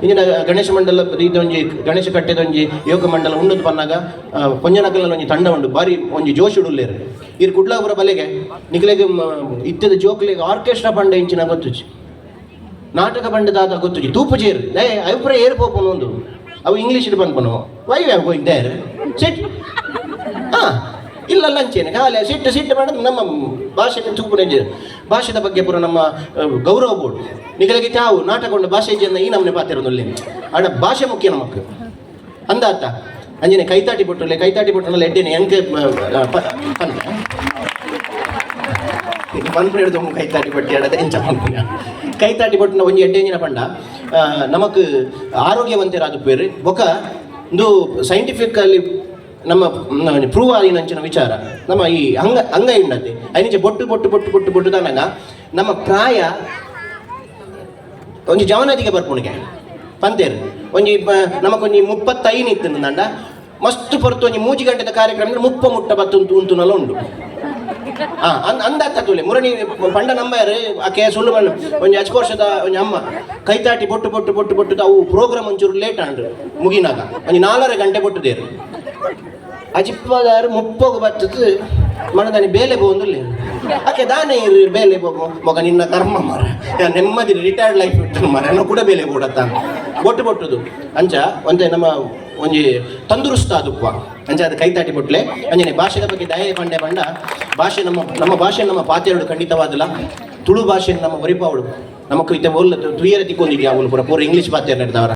ಇಂಜಿನ ಗಣೇಶ ಮಂಡಲ ಇದೊಂಜಿ ಗಣೇಶ ಕಟ್ಟೆದೊಂಜಿ ಯೋಗ ಮಂಡಲ ಉಂಡದು ಪನ್ನಾಗ ಪೊಂಜನಕಲ್ನಲ್ಲಿ ಒಂಜಿ ತಂಡ ಉಂಡು ಬಾರಿ ಒಂಜಿ ಜೋಶ್ ಉಡುಲ್ಲೇರು ಇರು ಕುಡ್ಲಾಪುರ ಬಲೆಗೆ ನಿಖಲೆಗೆ ಇತ್ತದ ಜೋಕ್ಲೆಗೆ ಆರ್ಕೆಸ್ಟ್ರಾ ಪಂಡ ಇಂಚಿನ ಗೊತ್ತುಜಿ ನಾಟಕ ಪಂಡದಾದ ಗೊತ್ತುಜಿ ತೂಪು ಚೇರು ಅಭಿಪ್ರಾಯ ಏರು ಪೋಪನು ಒಂದು ಅವು ಇಂಗ್ಲೀಷ್ ಬಂದ್ಪನು ವೈ ವ್ಯಾವ್ ಗೋಯಿಂಗ್ ದೇರ್ ಸಿಟ್ ಇಲ್ಲ ಲಂಚೇನೆ ಖಾಲಿ ಸಿಟ್ಟು ಮಾಡೋದು ನಮ್ಮ ಭಾಷೆ ತೂಪು ಭಾಷೆದ ಬಗ್ಗೆ ಪೂರ ನಮ್ಮ ಗೌರವ ಬೋರ್ಡು ನಿಗಲಿಗೆ ತಾವು ನಾಟಕೊಂಡ ಭಾಷೆ ಜನ ಈ ನಮ್ಮನೆ ಪಾತಿರೋದಲ್ಲಿ ಆಡ ಭಾಷೆ ಮುಖ್ಯ ನಮಕ್ ಅಂದಾತ ಅಂಜನೆ ಕೈತಾಟಿ ಬಿಟ್ಟರಲ್ಲಿ ಎಡ್ಡೆನೆ ಹೆಂಗೆ ಪನ್ಪು ಹಿಡಿದು ಕೈತಾಟಿ ಬಟ್ಟಿ ಆಡೋದು ಎಂಚ ಪನ್ಪುನ ಕೈತಾಟಿ ಬಟ್ಟಿನ ಒಂಜಿ ಎಡ್ಡೆಂಜಿನ ಪಂಡ ನಮಕ್ ಆರೋಗ್ಯವಂತರಾದ ಪೇರು ಬೊಕ ಒಂದು ಸೈಂಟಿಫಿಕಲಿ ನಮ್ಮ ಪ್ರೂವ್ ಆಗಿನಂಚಿನ ವಿಚಾರ ನಮ್ಮ ಈ ಅಂಗ ಇಂಡತೆ ಐನಿಂಚೆ ಬೊಟ್ಟು ತನಗ ನಮ್ಮ ಪ್ರಾಯ ಒಂಜಿ ಜವನದಿಗೆ ಬರ್ಪುಣಿಗೆ ಪಂತೇರು ಒಂಜಿ ನಮಕೊಂಜಿ 35 ಇತ್ತು ನಂಡ ಮಸ್ತ್ ಪೊರ್ತು ಒಂಜಿ 3 ಗಂಟೆದ ಕಾರ್ಯಕ್ರಮ 30 ಉಂತುನಲ್ಲ ಉಂಡು ಅಂದಾತ ತುಲೆ ಮುರಣಿ ಪಂಡ ನಂಬಾರು ಆಕೆ ಸುಳ್ಳು ಮಣ್ಣು ಒಂಜಿ 10 ವರ್ಷದ ಒಂಜಿ ಅಮ್ಮ ಕೈತಾಟಿ ಬೊಟ್ಟು ಅವು ಪ್ರೋಗ್ರಾಮ್ ಒಂಚೂರು ಲೇಟ್ ಆಂಡ್ರು ಮುಗಿನಾಗ ಒಂಜಿ 4 ಗಂಟೆ ಬೊಟ್ಟುದೇರು ಅಜಿಪ್ಪದಾರು 30 ಬರ್ತದ ಮನದಾನಿ ಬೇಲೆ ಬೋಂದುಲ್ಲೆ ಆಕೆ ದಾನೆ ಇರು ಬೇಲೆ ಬೋಗು ಮಗ ನಿನ್ನ ಕರ್ಮ ಮರ ನೆಮ್ಮದಿ ರಿಟೈರ್ಡ್ ಲೈಫ್ ಇಟ್ಟು ಮರ ನಾವು ಕೂಡ ಬೇಲೆ ಬೋಡತ್ತ ಬೊಟ್ಟುದು ಅಂಚ ಒಂದೇ ನಮ್ಮ ಒಂಜಿ ತಂದುರುಸ್ತ ಅದುಪ್ಪ ಅಂಚ ಅದು ಕೈತಾಟಿ ಬೊಟ್ಲೆ ಅಂಜನೆ ಭಾಷೆದ ಬಗ್ಗೆ ದಯೆ ಪಂಡೆ ಪಂಡ ಭಾಷೆ ನಮ್ಮ ಭಾಷೆ ನಮ್ಮ ಪಾತೆರಡು ಖಂಡಿತವಾದಲ್ಲ ತುಳು ಭಾಷೆ ನಮ್ಮ ಒರಿಪಾವಡು ನಮಕ್ ಇತ್ತೆ ಒಲ್ಲ ತುಯ್ಯರ ತಿಕ್ಕೊಂಡಿದ್ಯಾ ಅವಳು ಪೂರ ಇಂಗ್ಲೀಷ್ ಪಾತೆರ್ ನಡೆದವರ